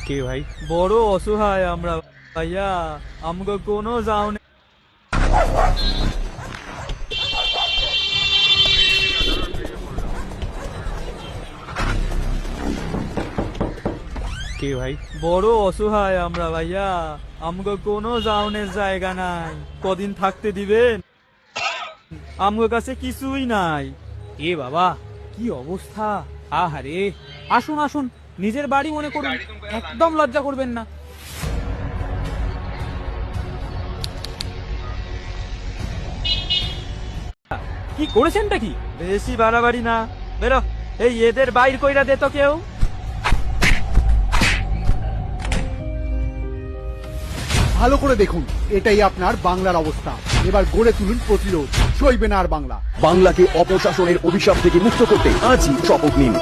কে ভাই? বড় অসহায় আমরা ভাইয়া, আমগো কোনো যাও নেই। কে ভাই? বড় অসহায় আমরা ভাইয়া, আমগো কোনো যাওনের জায়গা নাই। কদিন থাকতে দিবেন? আমগো কাছে কিছুই নাই। এ বাবা, কি অবস্থা! আহারে, আসুন আসুন, নিজের বাড়ি মনে করুন, একদম লজ্জা করবেন না। কি করেছেনটা কি? বেশি বাড়াবাড়ি না, বেরো। এই এদের বাইর কইরা দে তো কেউ। ভালো করে দেখুন, এটাই আপনার বাংলার অবস্থা। এবার গড়ে তুলুন প্রতিরোধ, সইবে না আর বাংলা। বাংলাকে অপশাসনের অভিশাপ থেকে মুক্ত করতে আজই শপথ নিন।